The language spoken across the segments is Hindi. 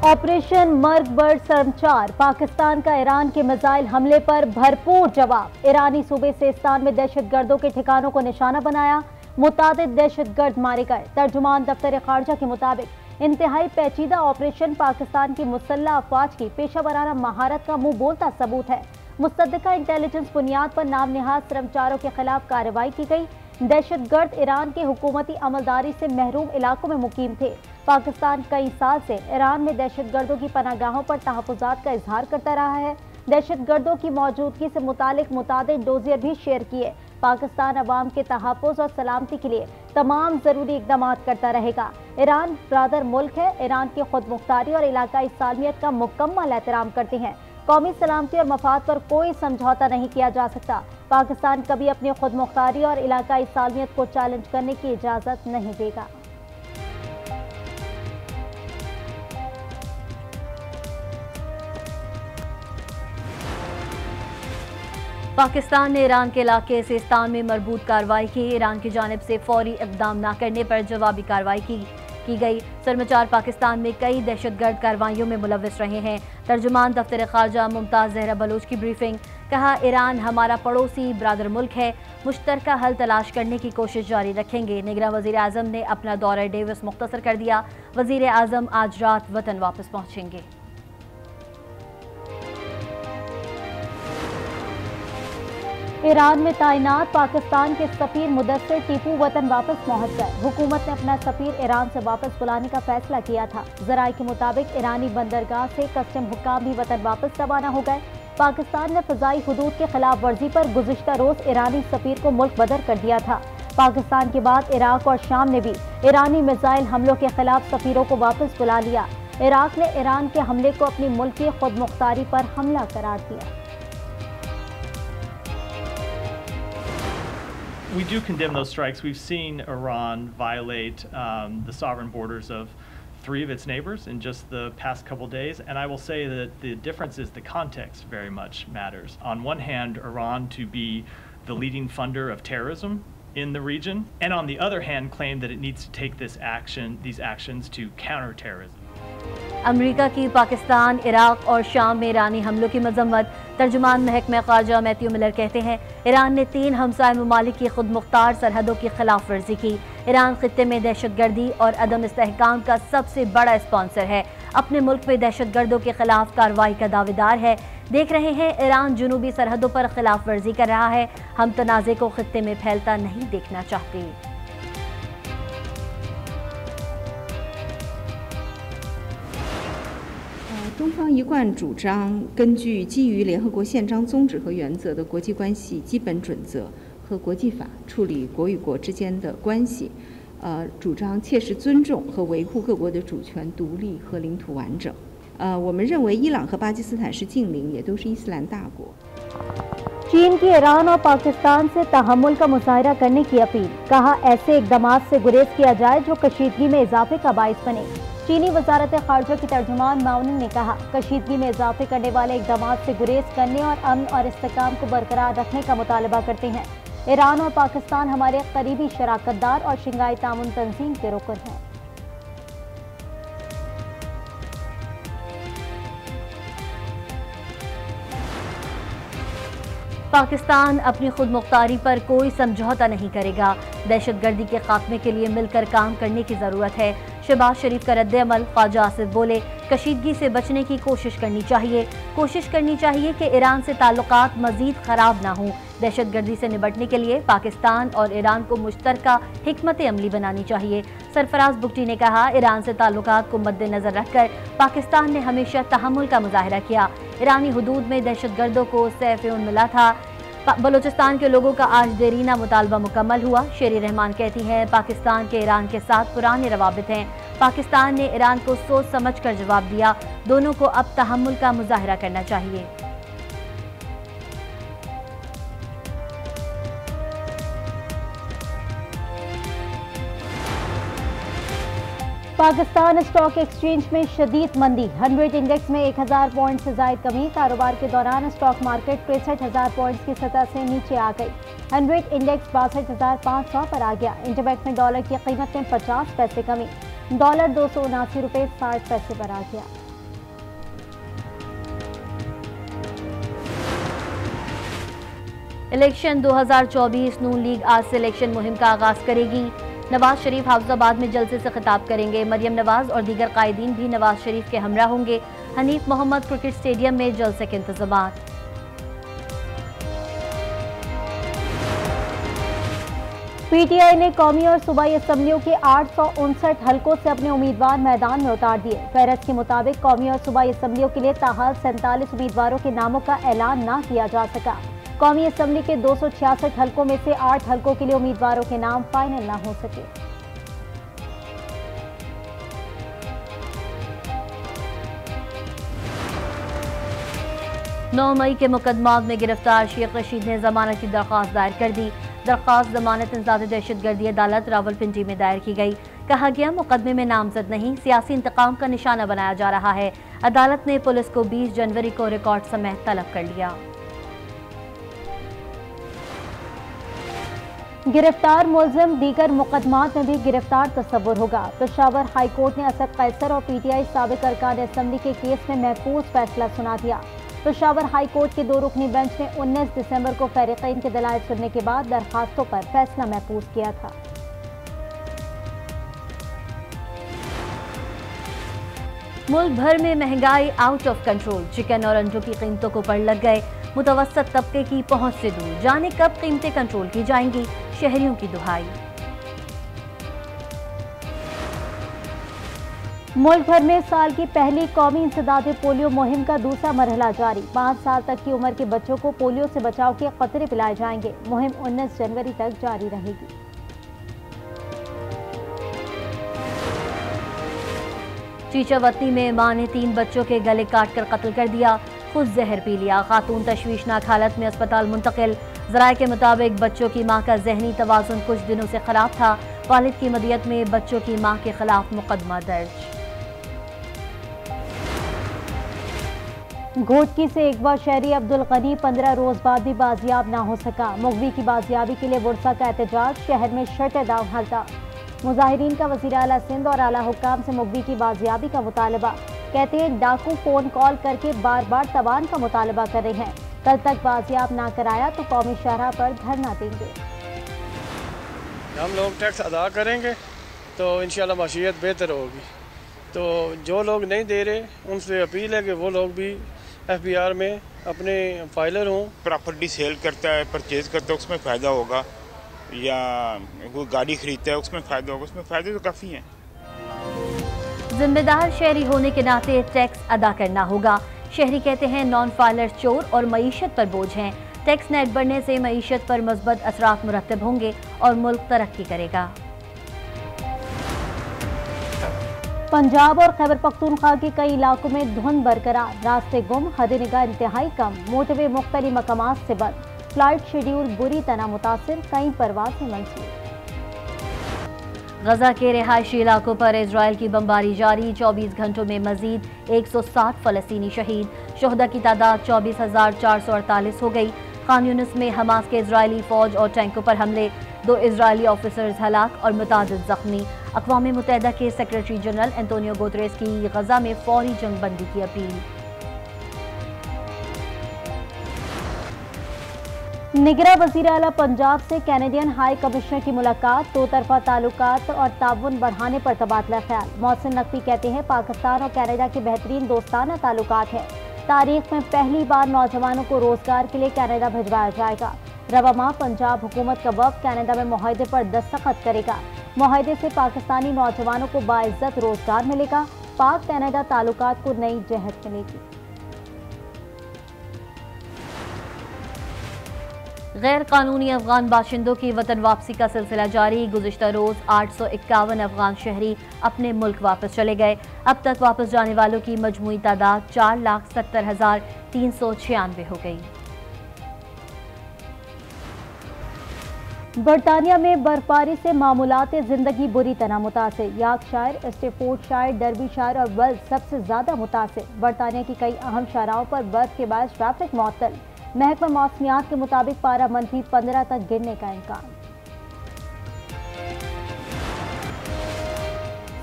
ऑपरेशन मर्ग बर्ड सरमचार, पाकिस्तान का ईरान के मिसाइल हमले पर भरपूर जवाब। ईरानी सूबे सिस्तान में दहशतगर्दों के ठिकानों को निशाना बनाया, मुतादिद दहशतगर्द मारे गए। तर्जुमान दफ्तर खारजा के मुताबिक इंतहाई पेचीदा ऑपरेशन पाकिस्तान की मुसल्लह अफवाज की पेशा वराना महारत का मुंह बोलता सबूत है। मुस्तदिका इंटेलिजेंस बुनियाद पर नाम निहाज सरमचारों के खिलाफ कार्रवाई की गई। दहशतगर्द ईरान के हुकूमती अमलदारी से महरूम इलाकों में मुकीम थे। पाकिस्तान कई साल से ईरान में दहशतगर्दों की पनाहगाहों पर तहफ़्फ़ुज़ात का इजहार करता रहा है। दहशतगर्दों की मौजूदगी से मुतालिक मुतादिद डोजियर भी शेयर किए। पाकिस्तान अवाम के तहफ़्फ़ुज़ और सलामती के लिए तमाम ज़रूरी इक़दाम करता रहेगा। ईरान ब्रादर मुल्क है। ईरान की खुद मुख्तारी और इलाकाई सालमियत का मुकम्मल एहतराम करते हैं। कौमी सलामती और मफाद पर कोई समझौता नहीं किया जा सकता। पाकिस्तान कभी अपनी खुद मुख्तारी और इलाकाई सालमियत को चैलेंज करने की इजाज़त नहीं देगा। पाकिस्तान ने ईरान के इलाके सिस्तान में मरबूत कार्रवाई की। ईरान की जानिब से फौरी इक़दाम न करने पर जवाबी कार्रवाई की गई। सरमचार पाकिस्तान में कई दहशतगर्द कार्रवाइयों में मुलव्वस रहे हैं। तर्जुमान दफ्तर खारजा मुमताज़ ज़हरा बलोच की ब्रीफिंग। कहा, ईरान हमारा पड़ोसी ब्रादर मुल्क है, मुश्तरका हल तलाश करने की कोशिश जारी रखेंगे। निगरान वज़ीर आज़म ने अपना दौरा डेविस मुख्तसर कर दिया। वज़ीर आज़म आज रात वतन वापस पहुँचेंगे। ईरान में तैनात पाकिस्तान के सफीर मुदस्सिर टीपू वतन वापस पहुंच गए। हुकूमत ने अपना सफीर ईरान से वापस बुलाने का फैसला किया था। ज़राए के मुताबिक ईरानी बंदरगाह से कस्टम हुक्काम भी वतन वापस रवाना हो गए। पाकिस्तान ने फ़ज़ाई हुदूद के खिलाफ वर्जी पर गुज़िश्ता रोज़ ईरानी सफीर को मुल्क बदर कर दिया था। पाकिस्तान के बाद इराक और शाम ने भी ईरानी मिसाइल हमलों के खिलाफ सफीरों को वापस बुला लिया। इराक ने ईरान के हमले को अपनी मुल्क की खुद मुख्तारी पर हमला करार दिया। We do condemn those strikes. We've seen Iran violate the sovereign borders of 3 of its neighbors in just the past couple days, and I will say that the difference is the context very much matters. On one hand, Iran to be the leading funder of terrorism in the region, and on the other hand, claim that it needs to take these actions to counter terrorism. अमरीका की पाकिस्तान, इराक और शाम में ईरानी हमलों की मजम्मत। तर्जुमान महकमा खारजा मैथ्यू मिलर कहते हैं, ईरान ने 3 हमसाय ममालिक की खुद मुख्तार सरहदों की खिलाफ वर्जी की। ईरान खित्ते में दहशतगर्दी और अदम इस्तेहकाम का सबसे बड़ा स्पॉन्सर है। अपने मुल्क में दहशतगर्दों के खिलाफ कार्रवाई का दावेदार है। देख रहे हैं, ईरान जुनूबी सरहदों पर खिलाफ वर्जी कर रहा है। हम तनाज़े को खित्ते में फैलता नहीं देखना चाहते।中方一贯主张根据基于联合国宪章宗旨和原则的国际关系基本准则和国际法处理国与国之间的关系，主张切实尊重和维护各国的主权、独立和领土完整。我们认为伊朗和巴基斯坦是近邻，也都是伊斯兰大国。 चीन की ईरान और पाकिस्तान से तहम्मुल का मुजाहरा करने की अपील। कहा, ऐसे इक़दाम से गुरेज किया जाए जो कशीदगी में इजाफे का बाइस बने। चीनी वजारत खारजा की तर्जुमान माउनिन ने कहा, कशीदगी में इजाफे करने वाले इक़दाम से गुरेज करने और अमन और इस्तेहकाम को बरकरार रखने का मुतालबा करते हैं। ईरान और पाकिस्तान हमारे करीबी शराकतदार और शंघाई तामुन तंजीम के रुकन हैं। पाकिस्तान अपनी खुद मुख्तारी पर कोई समझौता नहीं करेगा। दहशतगर्दी के खात्मे के लिए मिलकर काम करने की ज़रूरत है। शहबाज शरीफ का रद्द-ए-अमल। ख्वाजा आसिफ बोले, कशीदगी से बचने की कोशिश करनी चाहिए कि ईरान से ताल्लुकात मज़ीद ख़राब ना हों। दहशतगर्दी से निपटने के लिए पाकिस्तान और ईरान को मुश्तरका हिकमत अमली बनानी चाहिए। सरफराज बुगटी ने कहा, ईरान से ताल्लुकात को मद्देनज़र रखकर पाकिस्तान ने हमेशा तहम्मुल का मुजाहरा किया। ईरानी हुदूद में दहशतगर्दों को सैफ़-ए-उन मिला था। बलूचिस्तान के लोगों का आज देरीना मुतालबा मुकम्मल हुआ। शेरी रहमान कहती हैं, पाकिस्तान के ईरान के साथ पुराने रवाबित हैं। पाकिस्तान ने ईरान को सोच समझ कर जवाब दिया। दोनों को अब तहम्मुल का मुजाहरा करना चाहिए। पाकिस्तान स्टॉक एक्सचेंज में शदीद मंदी। 100 इंडेक्स में 1000 पॉइंट से ज़ायद कमी। कारोबार के दौरान स्टॉक मार्केट 63,000 पॉइंट्स की सतह से नीचे आ गई। 100 इंडेक्स 62,500 पर आ गया। इंटरबैंक में डॉलर की कीमत में 50 पैसे कमी। डॉलर 279 रुपये 60 पैसे पर आ गया। इलेक्शन 2024 नून लीग आज से इलेक्शन मुहिम का आगाज करेगी। नवाज शरीफ हाफिजाबाद में जलसे से खिताब करेंगे। मरियम नवाज और दीगर कायदीन भी नवाज शरीफ के हमरा होंगे। हनीफ मोहम्मद क्रिकेट स्टेडियम में जलसे के इंतजामात। पीटीआई ने कौमी और सूबाई असम्बलियों के 859 हलकों से अपने उम्मीदवार मैदान में उतार दिए। फहरिस्त के मुताबिक कौमी और सूबाई असम्बलियों के लिए ताहाल 47 उम्मीदवारों के नामों का ऐलान न किया जा सका। कौमी असम्बली के 266 हलकों में से 8 हलकों के लिए उम्मीदवारों के नाम फाइनल न हो सके। नौ मई के मुकदमात में गिरफ्तार शेख रशीद ने जमानत की दरख्वास्त दायर कर दी। दरख्वास्त जमानत इंसदाद दहशतगर्दी अदालत रावलपिंडी में दायर की गई। कहा गया मुकदमे में नामजद नहीं, सियासी इंतकाम का निशाना बनाया जा रहा है। अदालत ने पुलिस को 20 जनवरी को रिकॉर्ड समेत तलब कर लिया। गिरफ्तार मुलजिम दीगर मुकदमात में भी गिरफ्तार तस्वुर होगा। पेशावर हाई कोर्ट ने असद कैसर और पीटीआई साबिक अरकान असम्बली के केस में महफूज फैसला सुना दिया। पेशावर हाई कोर्ट के 2 रुकनी बेंच ने 19 दिसंबर को फरीक़ैन के दलाइल सुनने के बाद दरखास्तों पर फैसला महफूज किया था। मुल्क भर में महंगाई आउट ऑफ कंट्रोल। चिकन और अंडों की कीमतों को पड़ लग गए। मुतवस्सत तबके की पहुंच से दूर। जाने कब कीमतें कंट्रोल की जाएंगी, शहरियों की दुहाई। मुल्क भर में साल की पहली कौमी इंसदाद पोलियो मुहिम का दूसरा मरहला जारी। 5 साल तक की उम्र के बच्चों को पोलियो से बचाव के कतरे पिलाए जाएंगे। मुहिम 19 जनवरी तक जारी रहेगी। चीचावतनी में मां ने 3 बच्चों के गले काटकर कत्ल कर दिया, खुद जहर पी लिया। खातून तशवीशनाक हालत में अस्पताल मुंतकिल। ज़राए के मुताबिक बच्चों की मां का जहनी तवाज़ुन कुछ दिनों से खराब था। वालिद की मदियत में बच्चों की मां के खिलाफ मुकदमा दर्ज। घोटकी से अगवा शहरी अब्दुल गनी 15 रोज बाद भी बाजियाब ना हो सका। मुगवी की बाजियाबी के लिए बुरसा का एहतजाज। शहर में शटर डाउन हालता। मुजाहिरीन का वज़ीर आला सिंध और आला हुक्काम से मुगवी की बाजियाबी का मुतालबा। कहते हैं डाकू फोन कॉल करके बार बार तबान का मुतालबा कर रहे हैं। कल तक बाजियाब ना कराया तो कौमी शाहराह पर धरना देंगे। हम लोग टैक्स अदा करेंगे तो इंशाल्लाह माशियत बेहतर होगी। तो जो लोग नहीं दे रहे उनसे अपील है कि वो लोग भी FBR में अपने फाइलर हों। प्रॉपर्टी सेल करता है, परचेज करता है, उसमें फ़ायदा होगा, या कोई गाड़ी खरीदता है उसमें फ़ायदा होगा। उसमें फ़ायदे तो काफ़ी हैं। जिम्मेदार शहरी होने के नाते टैक्स अदा करना होगा। शहरी कहते हैं नॉन फाइलर चोर और मईशत पर बोझ हैं। टैक्स नेट बढ़ने से मईशत पर मज़बूत असरात मुरतब होंगे और मुल्क तरक्की करेगा। पंजाब और खैबर पख्तूनख्वा के कई इलाकों में धुंध बरकरार। रास्ते गुम, हद निगाह इंतहाई कम। मोटरवे मुख्तलिफ मकामात से बंद। फ्लाइट शेड्यूल बुरी तरह मुतासिर। कई परवाज़ें मंसूर। गजा के रिहायशी इलाकों पर इजराइल की बमबारी जारी। 24 घंटों में मजीद 160 फलस्तीनी शहीद। शोहदा की तादाद 24,448 हो गई। खान यूनिस में हमास के इजरायली फौज और टैंकों पर हमले। 2 इजरायली ऑफिसर्स हलाक और मुतादिद जख्मी। अक़वाम मुत्तहिदा के सेक्रेटरी जनरल एंटोनियो गुतरेस की गजा में फौरी जंगबंदी की अपील। निगरां वज़ीर आला पंजाब से कैनेडियन हाई कमिश्नर की मुलाकात। 2 तरफा ताल्लुकात और ताउन बढ़ाने पर तबादला ख्याल। मोहसिन नकवी कहते हैं पाकिस्तान और कैनेडा के बेहतरीन दोस्ताना ताल्लुकात हैं। तारीख में पहली बार नौजवानों को रोजगार के लिए कैनेडा भिजवाया जाएगा। रवा माह पंजाब हुकूमत का वफ़द कैनेडा में मुआहदे पर दस्तखत करेगा। मुआहदे से पाकिस्तानी नौजवानों को बाइज्जत रोजगार मिलेगा। पाक कैनेडा ताल्लुकात को नई जहत मिलेगी। गैर कानूनी अफगान बाशिंदों की वतन वापसी का सिलसिला जारी। गुज़िश्ता रोज 851 अफगान शहरी अपने मुल्क वापस चले गए। अब तक वापस जाने वालों की मजमूई तादाद 4,70,396 हो गई। बरतानिया में बर्फबारी से मामूलात ज़िंदगी बुरी तरह मुतासिर। यार्कशायर, स्टेफोर्डशायर, डर्बीशायर और वेल्स सबसे ज़्यादा मुतासिर। बरतानिया की कई अहम शाहराहों पर बर्फ के बाद ट्रैफिक मुअत्तल। महकमा मौसमियात के मुताबिक पारा -15 तक गिरने का इम्कान।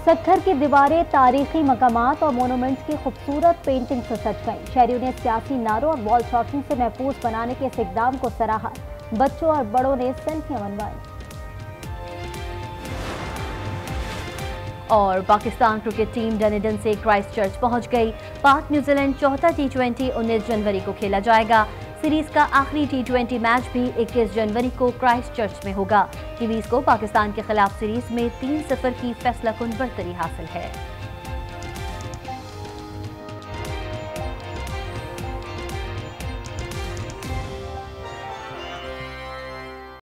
सक्खर की दीवारें तारीखी मकामात और मोनूमेंट्स की खूबसूरत पेंटिंग से सज गई। शहरियों ने सियासी नारों और वॉल शॉकिंग से महफूज बनाने के इस इक़दाम को सराहा। बच्चों और बड़ों ने सेल्फियां बनवाई। और पाकिस्तान क्रिकेट टीम डनेडन से क्राइस्टचर्च पहुंच गई। पाक न्यूजीलैंड चौथा T20 19 जनवरी को खेला जाएगा। सीरीज का आखिरी T20 मैच भी 21 जनवरी को क्राइस्टचर्च में होगा। कीवीज को पाकिस्तान के खिलाफ सीरीज में 3-0 की फैसलाकुन बढ़तरी हासिल है।